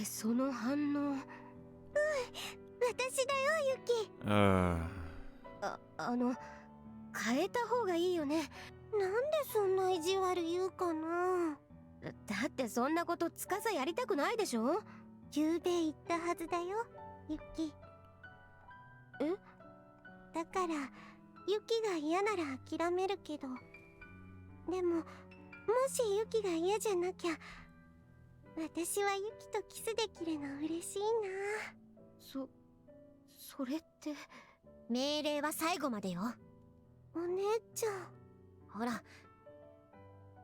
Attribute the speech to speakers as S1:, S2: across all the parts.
S1: てその反応。
S2: 私だよ、ユキ。
S1: 変えた方がいいよね。
S2: なんでそんな意地悪言うかな。
S1: だってそんなこと司やりたくないでしょ。
S2: 昨べ言ったはずだよ、ユキ。
S1: え？
S2: だからユキが嫌なら諦めるけど、でももしユキが嫌じゃなきゃ、私はユキとキスできるの嬉しいな。
S1: それって。
S2: 命令は最後までよ。お姉ちゃん。ほら、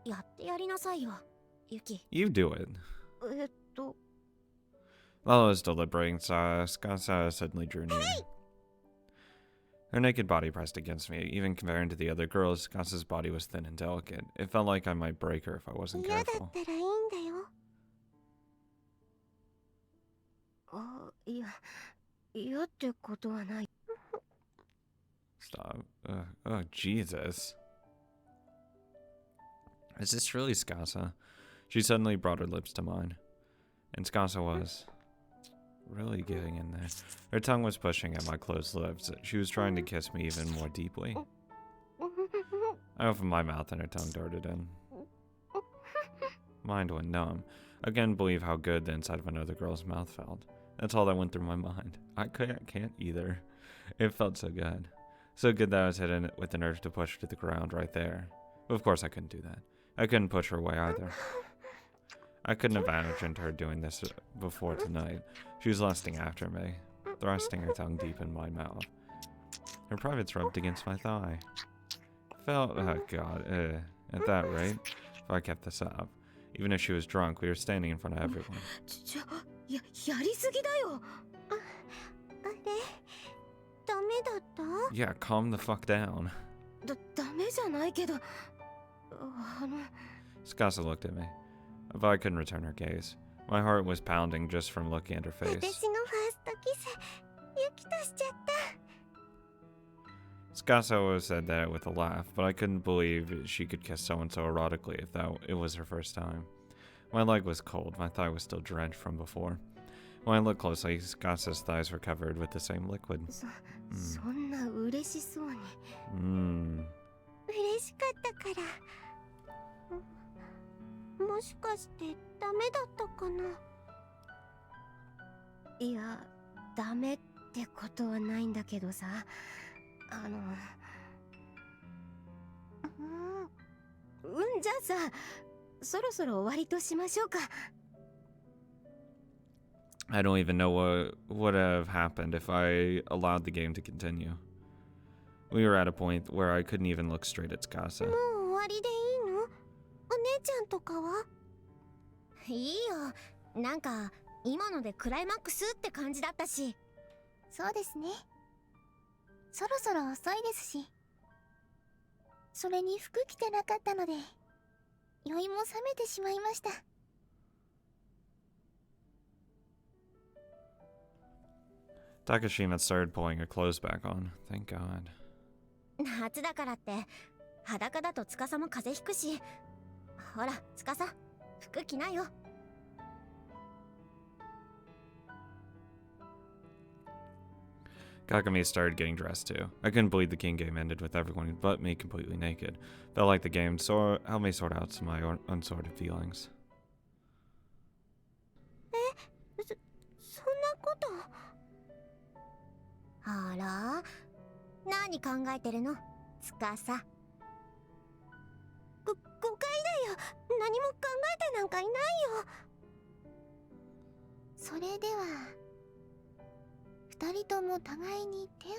S2: やってやりなさいよ、ユキ。
S3: You do it. 'While I was deliberating, Skasa suddenly drew near. Her naked body pressed against me. Even compared to the other girls, Skasa's body was thin and delicate. It felt like I might break her if I wasn't
S2: 嫌だっ
S3: careful.
S2: たらいいんだよ。
S1: 嫌ってことはない。
S3: Stop. Oh, Jesus. Is this really Skasa? She suddenly brought her lips to mine. And Skasa was really getting in there. Her tongue was pushing at my closed lips. She was trying to kiss me even more deeply. I opened my mouth and her tongue darted in. Mind went numb. I couldn't believe how good the inside of another girl's mouth felt. That's all that went through my mind. I can't either. It felt so good. So good that I was hit with an urge to push her to the ground right there. But of course I couldn't do that. I couldn't push her away either. I couldn't have imagined her doing this before tonight. She was lusting after me, thrusting her tongue deep in my mouth. Her privates rubbed against my thigh. Felt, oh god, at that rate, if I kept this up, even if she was drunk, we were standing in front of everyone.
S1: やりすぎだよ。
S2: あれ、ダメだった？
S3: Yeah, calm the fuck down.
S1: ダメじゃないけど。
S3: Skasa looked at me, but I couldn't return her gaze. My heart was pounding just from looking at her
S2: 私の
S3: face.
S2: ファーストキス、ユキとしちゃった。
S3: Skasa said that with a laugh, but I couldn't believe she could kiss someone so erotically if it was her first time. My leg was cold, my thigh was still drenched from before. When I looked closely, Skasa's thighs were covered with the same liquid.
S1: そんな嬉しそうに。
S2: 嬉しかったから。もしかしてダメだったかな。
S1: いや、ダメってことはないんだけどさ。じゃあさ、そろそろ終わりとしましょうか。
S3: I don't even know what would have happened if I allowed the game to continue. We were at a point where I couldn't even look straight at Skasa.
S2: もう終わりでいいの？お姉ちゃんとかは？いいよ。なんか今のでクライマックスって感じだったし。そうですね。そろそろ遅いですし。それに服着てなかったので酔いも冷めてしまいました。
S3: Takashima started pulling her clothes back on. Thank God.
S2: 夏だからって裸だと司も風邪ひくし。ほら司、服着なよ。
S3: Kagami started getting dressed too. I couldn't believe the king game ended with everyone but me completely naked. Felt like the game helped me sort out some of my unsorted feelings.
S2: そんなこと。あら、何考えてるの、司。誤解だよ。何も考えてなんかいないよ。それでは二人とも互いに手を。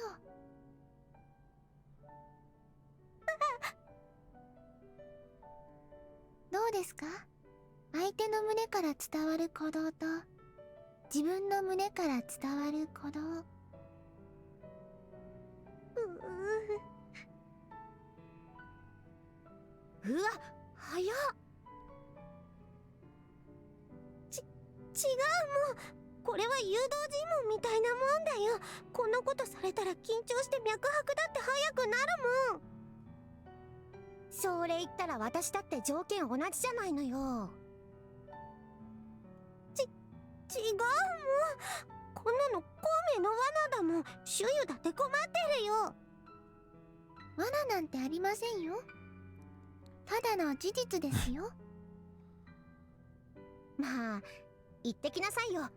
S2: どうですか？相手の胸から伝わる鼓動と自分の胸から伝わる鼓動。うわ、早っ。違う、もうこれは誘導尋問みたいなもんだよ。こんなことされたら緊張して脈拍だって速くなるもん。それ言ったら私だって条件同じじゃないのよ。違うもん。こんなの孔明の罠だもん。シュユだって困ってるよ。罠なんてありませんよ。ただの事実ですよ。まあ言ってきなさいよ。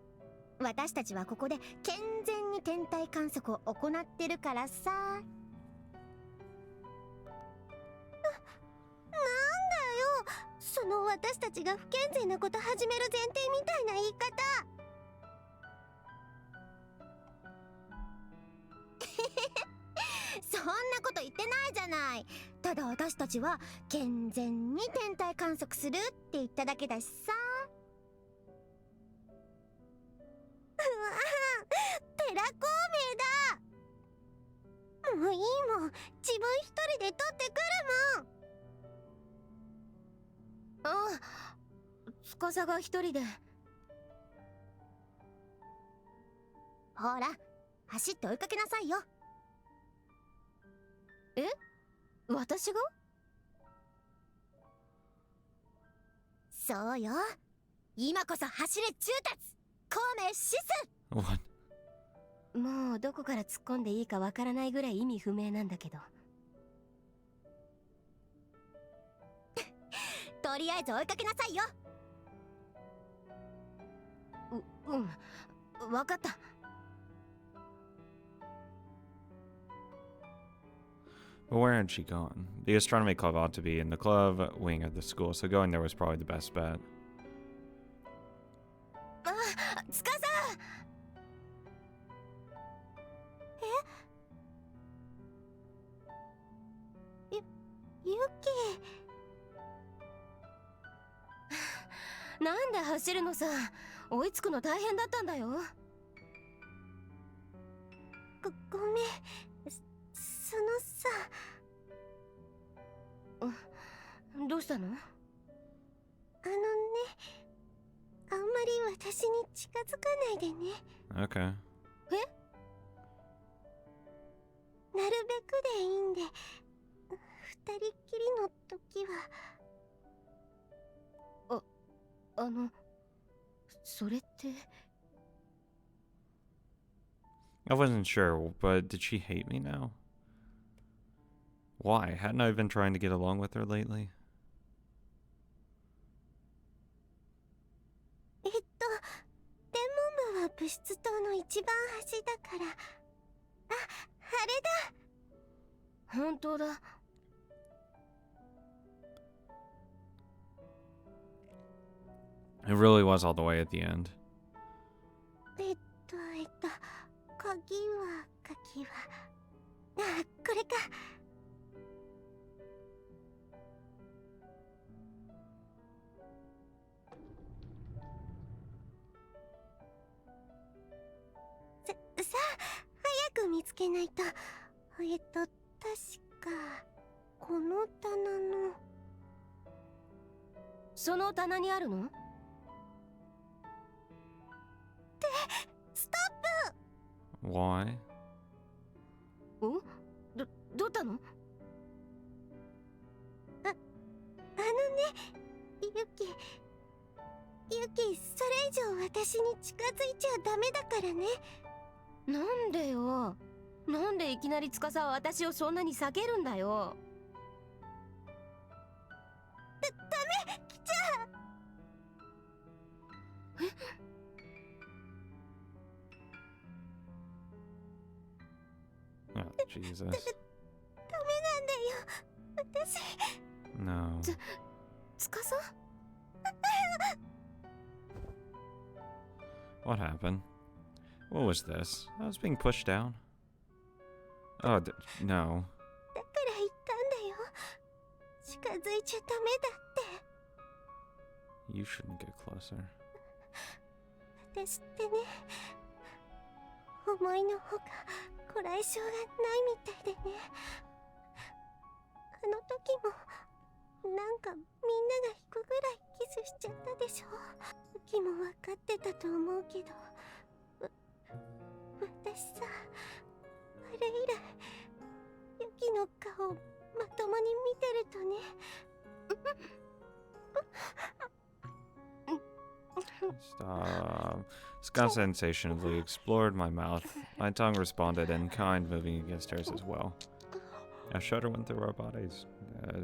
S2: 私たちはここで健全に天体観測を行ってるからさ。なんだよ、その私たちが不健全なこと始める前提みたいな言い方。そんなこと言ってないじゃない。ただ私たちは健全に天体観測するって言っただけだしさ。うわぁ、テラ孔明だ。もういいもん、自分一人で撮ってくるもん。
S1: ああ、司が一人で。
S2: ほら、走って追いかけなさいよ。
S1: え？私が？
S2: そうよ。今こそ走れ中達。孔明シス。
S3: What?
S1: もうどこから突っ込んでいいかわからないぐらい意味不明なんだけど。
S2: とりあえず追いかけなさいよ。
S1: わかった。
S3: But where had she gone? The astronomy club ought to be in the club wing of the school, so going there was probably the best bet.
S1: あ、司！
S2: ユキ。
S1: なんで走るのさ。追いつくの大変だったんだよ。
S2: ごめん。そのさ。
S1: どうしたの？
S2: あんまり私に近づかないでね。
S3: Okay.
S2: なるべくでいいんで、二人っきりの時は。
S1: それって。
S3: I wasn't sure, but did she hate me now? Why? Hadn't I been trying to get along with her lately?
S2: 天文部は物質棟の一番端だから。あれだ。
S1: 本当だ。
S3: It really was all the way at the end.
S2: 鍵はあ、これか。さあ早く見つけないと。確かこの棚の。
S1: その棚にあるの？
S2: ストップ。
S3: Why?
S1: どったの？
S2: ユキ、それ以上私に近づいちゃダメだからね。
S1: なんでよ。なんでいきなり司は私をそんなに避けるんだよ。
S2: ダメ、来ちゃう。
S3: Oh, Jesus.
S2: ダメなんだよ、私。
S3: No.
S1: 司？
S3: What happened? What was this? I was being pushed down. Oh, no.
S2: だから言ったんだよ。近づいちゃダメだって。
S3: You shouldn't get closer.
S2: 私ってね、思いのほかこらえ性がないみたいでね。あの時もなんかみんなが引くぐらいキスしちゃったでしょ。ユキも分かってたと思うけど、私さ、あれ以来ユキの顔をまともに見てるとね。
S3: Stop. Scott sensationally explored my mouth. My tongue responded in kind, moving against hers as well. A shudder went through our bodies. Yeah.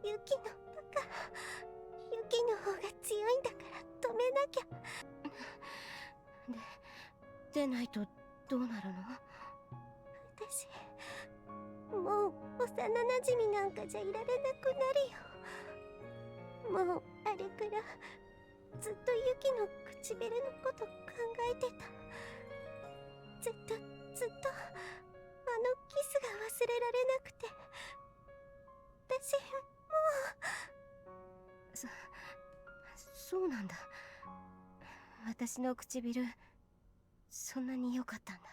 S2: 雪のバカ、雪の方が強いんだから止めなきゃ。
S1: 出ないとどうなるの？
S2: 私もう幼なじみなんかじゃいられなくなるよ。もうあれからずっとユキの唇のこと考えてた。ずっとあのキスが忘れられなくて、私
S1: そうなんだ。私の唇そんなに良かったんだ。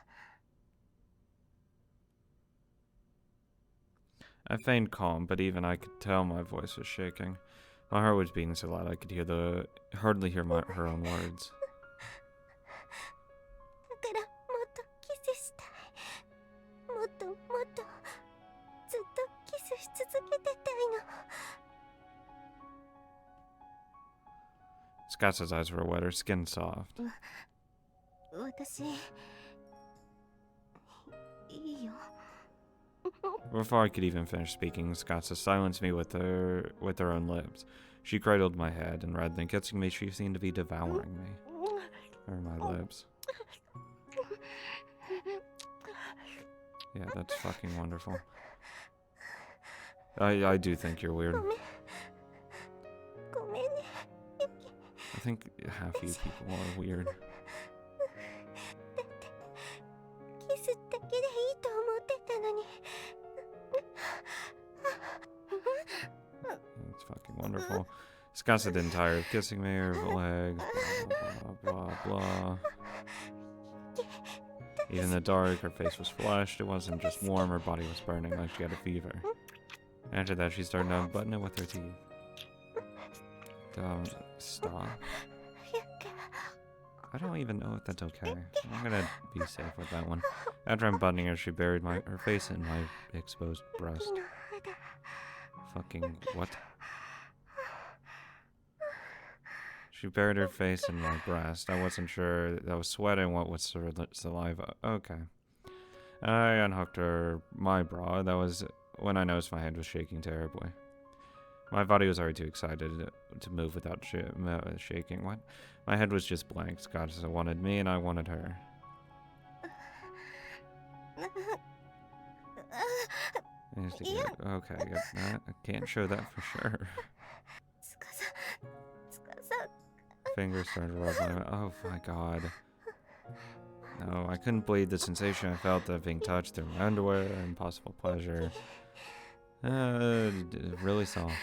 S3: I feigned calm, but even I could tell my voice was shaking. My heart was beating so loud I could hardly hear her own words.
S2: だからもっとキスしたい。もっともっとずっとキスし続けてたいの。
S3: Scott's eyes were wet, her skin soft.
S1: 私いいよ。
S3: Before I could even finish speaking, Scotsa silenced me with her own lips. She cradled my head, and rather than kissing me, she seemed to be devouring me. Or my lips. Yeah, that's fucking wonderful. I do think you're weird.
S2: ごめんね、ユキ。
S3: I think half you people are weird.
S2: だってキスだけでいいと思ってたのに。
S3: It's fucking wonderful. Scotsa didn't tire of kissing me, her legs, blah, blah, blah, blah. Even in the dark, her face was flushed. It wasn't just warm, her body was burning like she had a fever. After that, she started to unbutton it with her teeth. Stop. I don't even know if that's okay. I'm gonna be safe with that one. After unbuttoning her, she buried her face in my exposed breast. Fucking what? She buried her face in my breast. I wasn't sure that was sweat and what was saliva. Okay. I unhooked my bra. That was when I noticed my head was shaking terribly. My body was already too excited to move without shaking. What? My head was just blank. Scott wanted me and I wanted her. Okay, I can't show that for sure. Fingers started to rub my... Oh my god. No, I couldn't believe the sensation I felt of being touched through my underwear. Impossible pleasure. Really soft.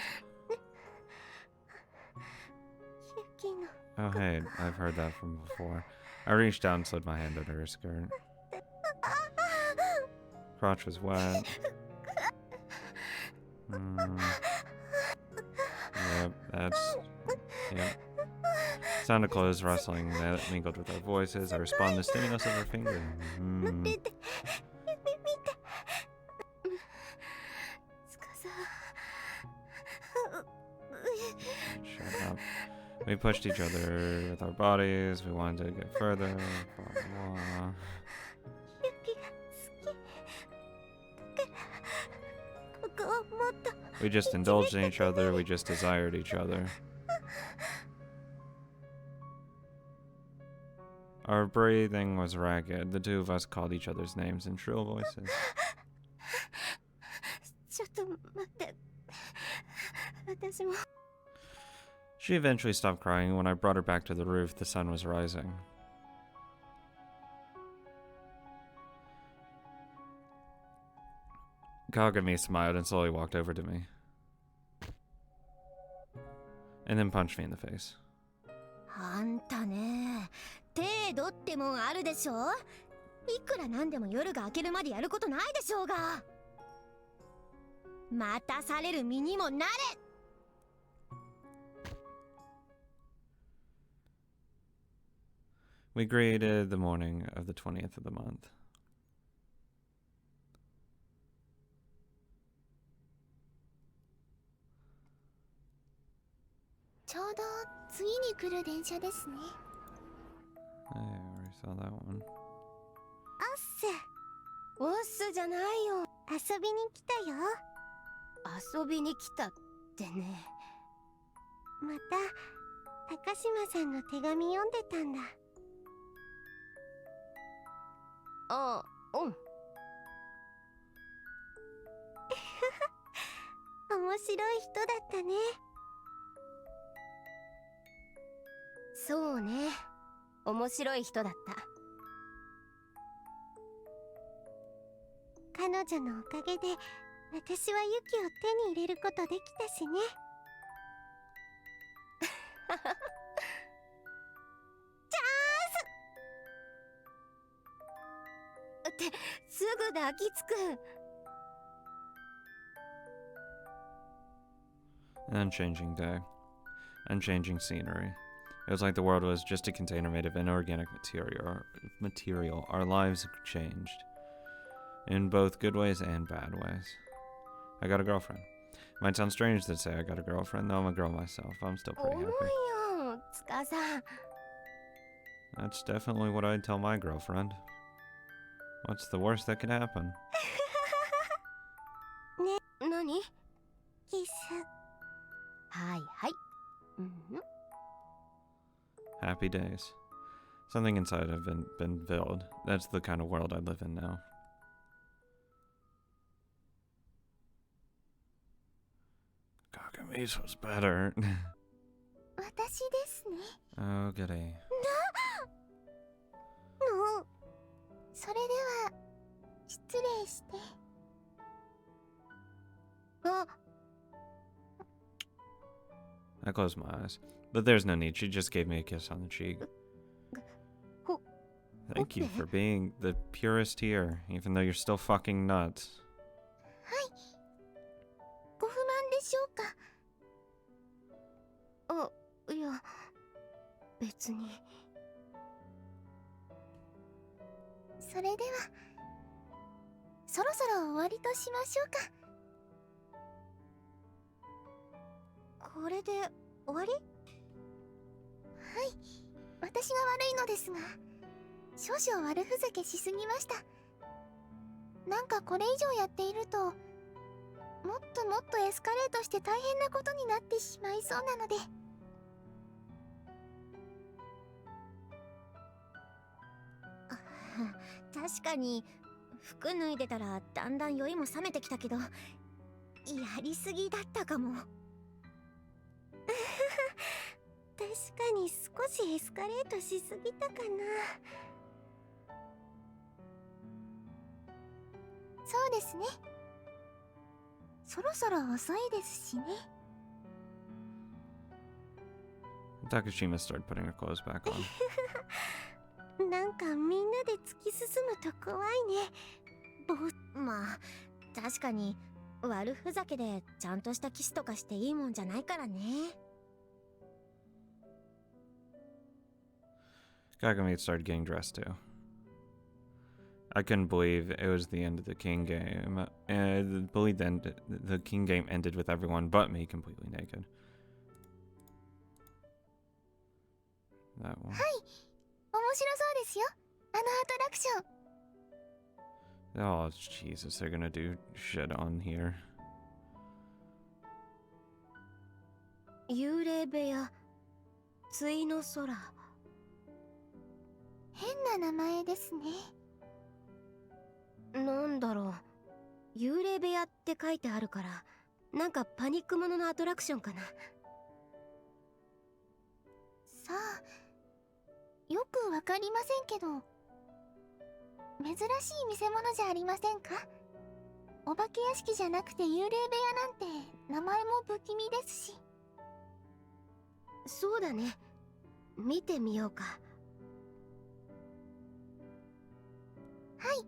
S3: Oh hey, I've heard that from before. I reached down and slid my hand under her skirt. Crotch was wet. Yep, that's... Yep. Sound of clothes rustling that mingled with our voices. I responded to the stimulus of her finger. Shut up. We pushed each other with our bodies. We wanted to get further. Blah, blah. We just indulged in each other. We just desired each other. Our breathing was ragged. The two of us called each other's names in shrill voices. She eventually stopped crying, and when I brought her back to the roof, the sun was rising. Kagami smiled and slowly walked over to me. And then punched me in the face.
S2: あんたね、程度ってもんあるでしょ。いくらなんでも夜が明けるまでやることないでしょうが。待たされる身にもなれ。
S3: We greeted the morning of the 20th of the month.
S2: ちょうど次に来る電車ですね。
S3: I already saw that one.
S2: アッセ、
S1: オッスじゃないよ。
S2: 遊びに来たよ。
S1: 遊びに来たってね。
S2: また高島さんの手紙読んでたんだ。
S1: あ、うん。
S2: 面白い人だったね。
S1: そうね。面白い人だった。
S2: 彼女のおかげで私はユキを手に入れることできたしね。
S1: ってすぐ抱きつく。
S3: Unchanging day. Unchanging scenery. It was like the world was just a container made of inorganic material. Our lives changed. In both good ways and bad ways. I got a girlfriend. Might sound strange to say I got a girlfriend, though I'm a girl myself. I'm still pretty
S1: 重い
S3: happy.
S1: よ、つかさ。
S3: That's definitely what I'd tell my girlfriend. What's the worst that could happen?
S1: 何？
S2: キス。
S1: はいはい。うん。
S3: Happy days. Something inside have been filled. That's the kind of world I live in now. Kagami's was better.
S2: 私ですね。
S3: Oh, goody.
S2: のそれでは失礼して。
S1: あ、
S3: I closed my eyes. But there's no need. She just gave me a kiss on the cheek. Thank you for being the purest here, even though you're still fucking nuts.
S2: ご不満でしょうか。
S1: あ、いや、別に。
S2: それではそろそろ終わりとしましょうか。これで終わり？はい、私が悪いのですが少々悪ふざけしすぎました。なんかこれ以上やっているともっともっとエスカレートして大変なことになってしまいそうなので。確かに服脱いでたらだんだん酔いも冷めてきたけどやりすぎだったかも。確かに少しエスカレートしすぎたかな。そうですね。そろそろ遅いですしね。
S3: Takashima started putting her clothes back on.
S2: なんかみんなで突き進むと怖いね。まあ確かに悪ふざけでちゃんとしたキスとかしていいもんじゃないからね。
S3: Kagami started getting dressed too. I couldn't believe it was the end of the King game. The King game ended with everyone but me completely naked. That one.
S2: はい、面白そうですよ。あのアトラクション。
S3: Oh, Jesus, they're gonna do shit on here.
S1: 幽霊部屋、対の空。
S2: 変な名前ですね。
S1: なんだろう。幽霊部屋って書いてあるから、なんかパニックもののアトラクションかな。
S2: さあ、よくわかりませんけど、珍しい見せ物じゃありませんか？お化け屋敷じゃなくて幽霊部屋なんて名前も不気味ですし。
S1: そうだね。見てみようか。
S2: はい。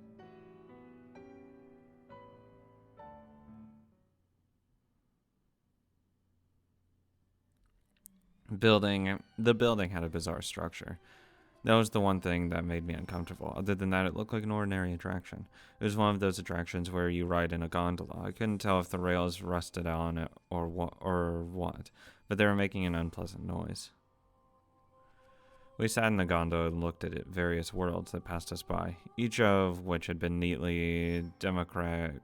S3: The building had a bizarre structure. That was the one thing that made me uncomfortable. Other than that, it looked like an ordinary attraction. It was one of those attractions where you ride in a gondola. I couldn't tell if the rails rusted on it or what, but they were making an unpleasant noise. We sat in the gondola and looked at it, various worlds that passed us by, each of which had been neatly demarcated.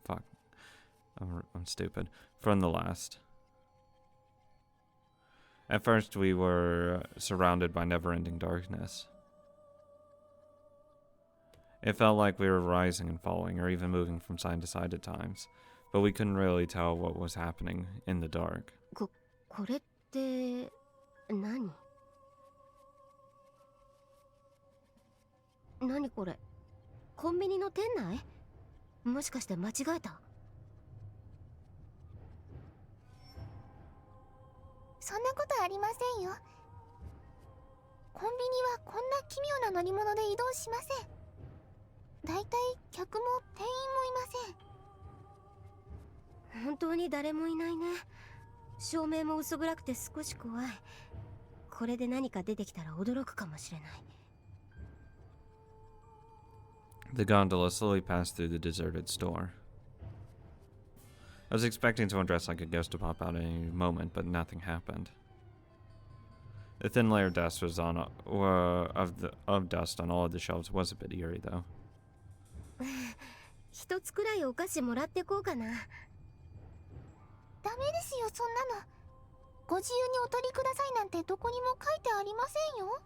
S3: Fuck. I'm stupid. From the last. At first, we were surrounded by never-ending darkness. It felt like we were rising and falling, or even moving from side to side at times, but we couldn't really tell what was happening in the dark.
S1: これって何？何これ？コンビニの店内？もしかして間違えた？
S2: そんなことありませんよ。コンビニはこんな奇妙な乗り物で移動しません。だいたい客も店員もいません。
S1: 本当に誰もいないね。照明も薄暗くて少し怖い。これで何か出てきたら驚くかもしれない。
S3: The gondola slowly passed through the deserted store. I was expecting someone dressed like a ghost to pop out at any moment, but nothing happened. The thin layer of dust was on dust on all of the shelves was a bit eerie, though.
S1: 一つくらいお菓子もらってこうかな。
S2: ダメですよ、そんなの。ご自由にお取りくださいなんてどこにも書いてありませんよ。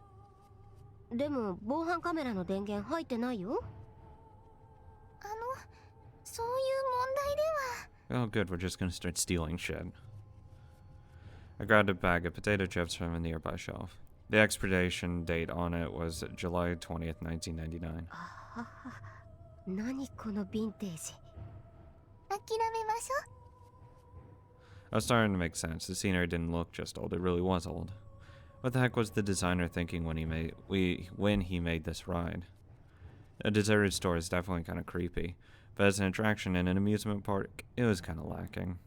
S1: でも防犯カメラの電源入ってないよ。
S2: そういう問題では。
S3: Oh, good, we're just gonna start stealing shit. I grabbed a bag of potato chips from a nearby shelf. The expiration date on it was July 20th, 1999.
S1: あはは、何このヴィンテージ。
S2: 諦めましょう。
S3: I was starting to make sense. The scenery didn't look just old, it really was old. What the heck was the designer thinking when he made this ride? A deserted store is definitely kind of creepy, but as an attraction in an amusement park, it was kind of lacking.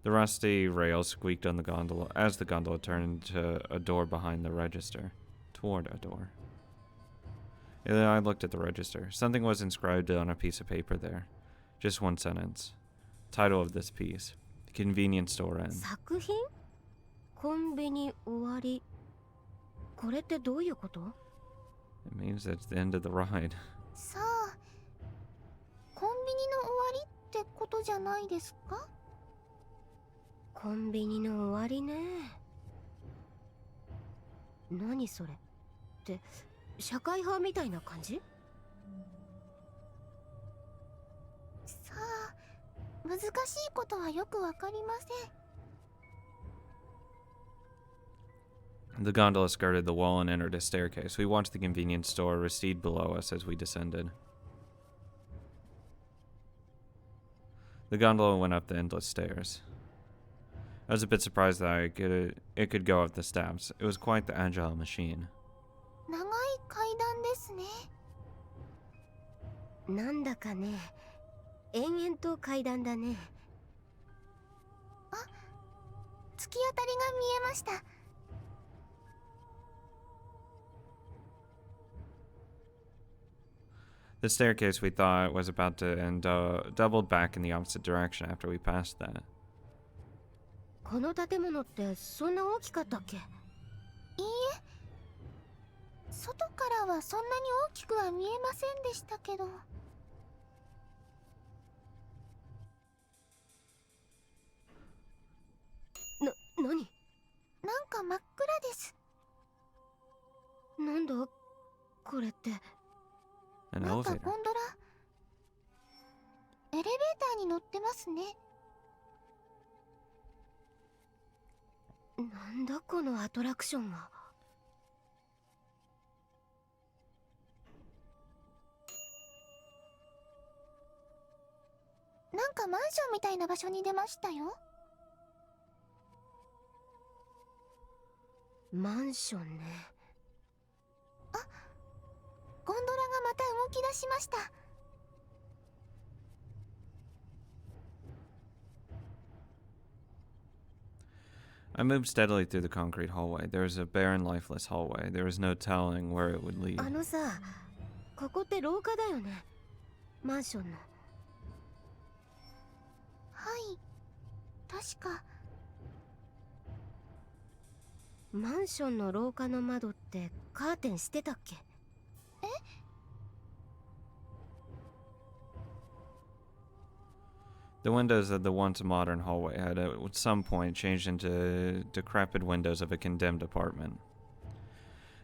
S3: The rusty rails squeaked on the gondola as the gondola turned to a door behind the register. Toward a door. And then I looked at the register. Something was inscribed on a piece of paper there. Just one sentence. Title of this piece. Convenience store end.
S1: 作品？コンビニ終わり。これってどういうこと？
S3: It means that's the end of the ride.
S2: さあ、コンビニの終わりってことじゃないですか？
S1: コンビニの終わりね。何それって社会派みたいな感じ？
S2: さあ、難しいことはよくわかりません。
S3: The gondola skirted the wall and entered a staircase. We watched the convenience store recede below us as we descended. The gondola went up the endless stairs. I was a bit surprised that it could go up the steps. It was quite the agile machine.
S2: 長い階段ですね。
S1: なんだかね、延々と階段だね。
S2: あ、突き当たりが見えました。
S3: The staircase we thought was about to end doubled back in the opposite direction after we passed that.
S1: この建物ってそんな大きかったっけ？
S2: いいえ、外からはそんなに大きくは見えませんでしたけど。
S1: 何？
S2: なんか真っ暗です。
S1: なんだこれって。
S3: An
S2: なんか
S3: elevator.
S2: ゴンドラ、エレベーターに乗ってますね。
S1: なんだこのアトラクションは。
S2: なんかマンションみたいな場所に出ましたよ。
S1: マンションね。
S2: ゴンドラがまた動き出しました。
S3: I moved steadily through the concrete hallway. There was a barren, lifeless hallway. There was no telling where it would lead.
S1: あのさ、ここって廊下だよね。マンションの。
S2: はい、確か。
S1: マンションの廊下の窓ってカーテンしてたっけ？
S3: The windows of the once modern hallway had at some point changed into decrepit windows of a condemned apartment.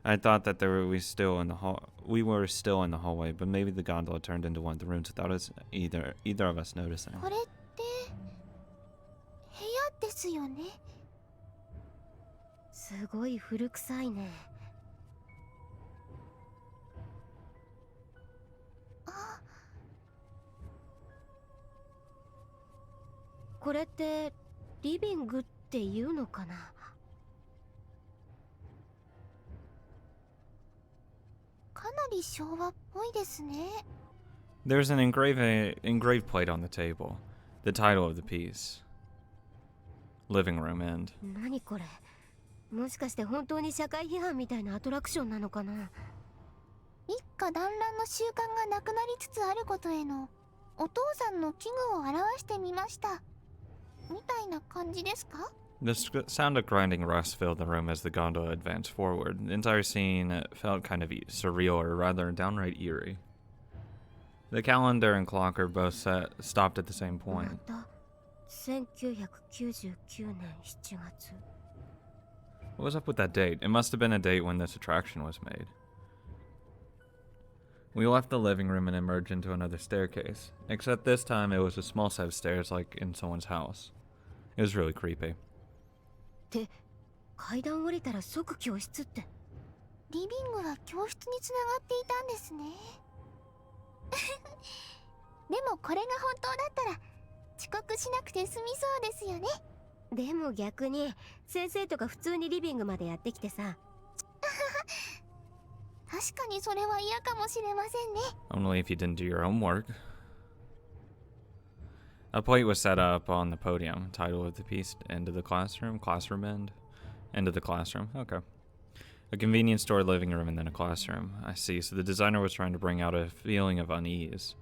S3: I thought that we were still in the hallway, but maybe the gondola turned into one of the rooms without us either of us noticing.
S2: これって部屋ですよね。
S1: すごい古臭いね。
S2: あ、
S1: これってリビングっていうのかな？
S2: かなり昭和っぽいですね。
S3: There's an engraved plate on the table. The title of the piece. Living room end.
S1: 何これ？もしかして本当に社会批判みたいなアトラクションなのかな？
S2: 一家団らんの習慣がなくなりつつあることへのお父さんの危惧を表してみました。みたいな感じですか？
S3: The sound of grinding rust filled the room as the gondola advanced forward. The entire scene felt kind of surreal, or rather downright eerie. The calendar and clock are both stopped at the same
S1: ま
S3: point.
S1: た1999年7月。
S3: What was up with that date? It must have been a date when this attraction was made. We left the living room and emerged into another staircase, except this time it was a small set of stairs like in someone's house. It was really creepy.
S1: って階段降りたら即教室って。
S2: リビングは教室につながっていたんですね。でもこれが本当だったら遅刻しなくて済みそうですよね。
S1: でも逆に先生とか普通にリビングまでやってきてさ。
S2: 確かにそれは嫌かもしれませんね。
S3: Only if you didn't do your homework. A plate was set up on the podium. Title of the piece: End of the classroom. Classroom end. End of the classroom. Okay. A convenience store, living room, and then a classroom. I see. So the designer was trying to bring out a feeling of unease.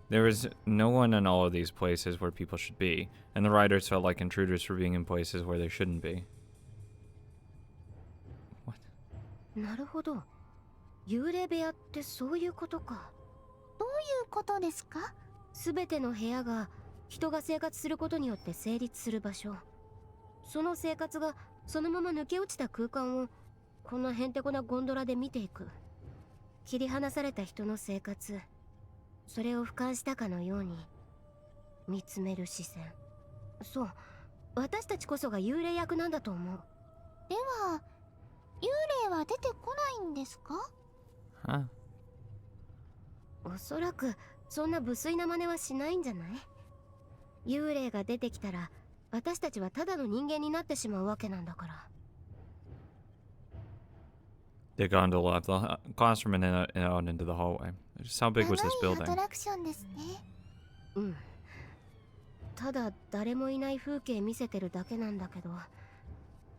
S3: There was no one in all of these places where people should be, and the writers felt like intruders for being in places where they shouldn't be. What?
S1: なるほど。幽霊部屋ってそういうことか。
S2: どういうことですか？
S1: すべての部屋が人が生活することによって成立する場所。その生活がそのまま抜け落ちた空間をこんなへんてこなゴンドラで見ていく。切り離された人の生活、それを俯瞰したかのように見つめる視線。そう、私たちこそが幽霊役なんだと思う。
S2: では幽霊は出てこないんですか？
S3: Huh?
S1: おそらくそんな無粋な真似はしないんじゃない？幽霊が出てきたら私たちはただの人間になってしまうわけなんだから。
S3: The gondola left the classroom and out into the hallway. Just how big was this
S2: 長いア
S3: building?
S2: トラクションですね。
S1: うん。ただ誰もいない風景見せてるだけなんだけど、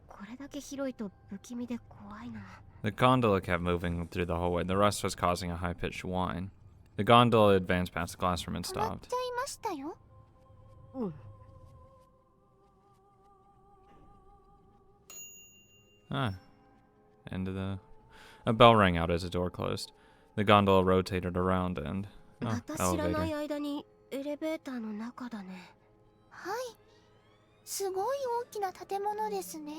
S1: これだけ広いと不気味で怖いな。
S3: The gondola kept moving through the hallway. The rust was causing a high-pitched whine. The gondola advanced past the classroom and
S2: 止まっ
S3: stopped.
S2: ちゃいましたよ。
S1: うん。
S3: Ah. A bell rang out as the door closed. The gondola rotated around and...
S1: また知らない
S3: elevator.
S1: 間にエレベーターの中だね。
S2: はい。すごい大きな建物ですね。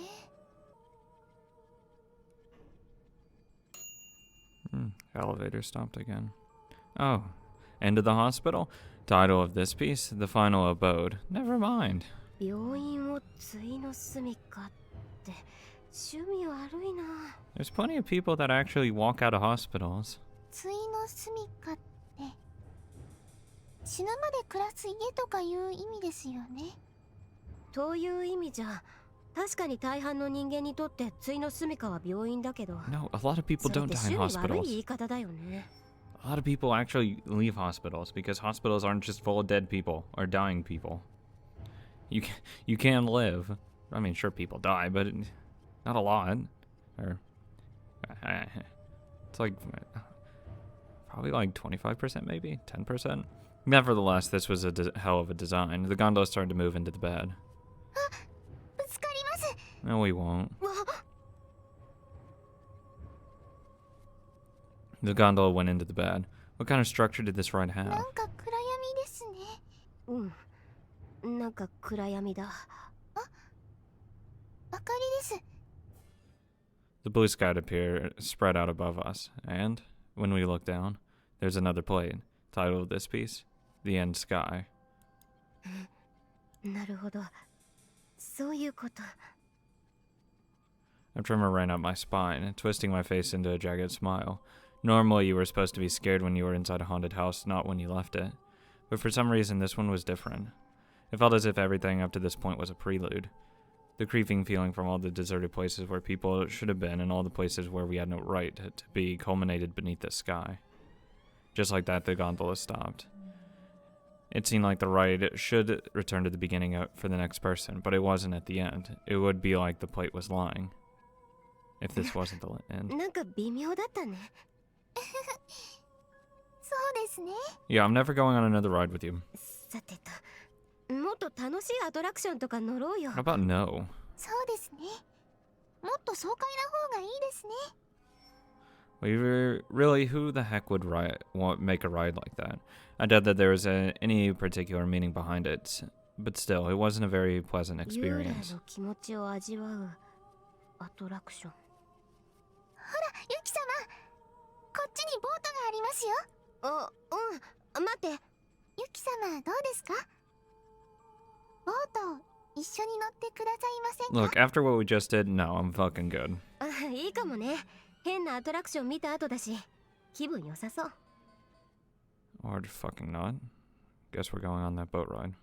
S3: Elevator stopped again. Oh. End of the hospital? Title of this piece: The Final Abode. Never mind.
S1: 病院を対の住処って趣味悪いな。
S3: There's plenty of people that actually walk out of hospitals.
S2: 対の住処って死ぬまで暮らす家とかいう意味ですよね。
S1: という意味じゃ、確かに大半の人間にとって対の住処は病院だけど、
S3: No, a lot of people
S1: それっ
S3: don't
S1: て
S3: die in
S1: 趣味悪い
S3: hospitals.
S1: 言い方だよね。
S3: A lot of people actually leave hospitals because hospitals aren't just full of dead people or dying people. You can live. I mean, sure, people die, but not a lot. Or it's like probably like 25%, maybe 10%. Nevertheless, this was a hell of a design. The gondola started to move into the bed. No, we won't. The gondola went into the bed. What kind of structure did this ride have?
S2: なんか暗闇ですね。
S1: なんか暗闇だ。
S2: 明かりです。
S3: The blue sky appeared spread out above us, and when we looked down, there's another plate. Title of this piece: The End Sky.
S1: なるほど。そういうこと。
S3: A tremor ran up my spine, twisting my face into a jagged smile. Normally, you were supposed to be scared when you were inside a haunted house, not when you left it. But for some reason, this one was different. It felt as if everything up to this point was a prelude. The creeping feeling from all the deserted places where people should have been and all the places where we had no right to be culminated beneath the sky. Just like that, the gondola stopped. It seemed like the ride should return to the beginning for the next person, but it wasn't at the end. It would be like the plate was lying. If this wasn't the end.
S1: なんか微妙だったね。
S2: そうですね。
S3: Yeah, I'm never going on another ride with you.
S1: さてと、もっと楽しいアトラクションとか乗ろうよ。
S3: How about no?
S2: そうですね。もっと爽快な方がいいですね。
S3: Really, who the heck would make a ride like that? I doubt that there was any particular meaning behind it, but still, it wasn't a very pleasant
S1: 幽霊
S3: experience.
S1: の気持ちを味わうアトラクション。
S2: ユキ様、こっちにボートがありますよ。
S1: 待って。
S2: ユキ様、どうですか？ボート一緒に乗ってくださいませんか？
S3: Look, after what we just did, no, I'm fucking good.
S1: いいかもね。変なアトラクション見た後だし、気分良さそう。
S3: Or fucking not. Guess we're going on that boat ride.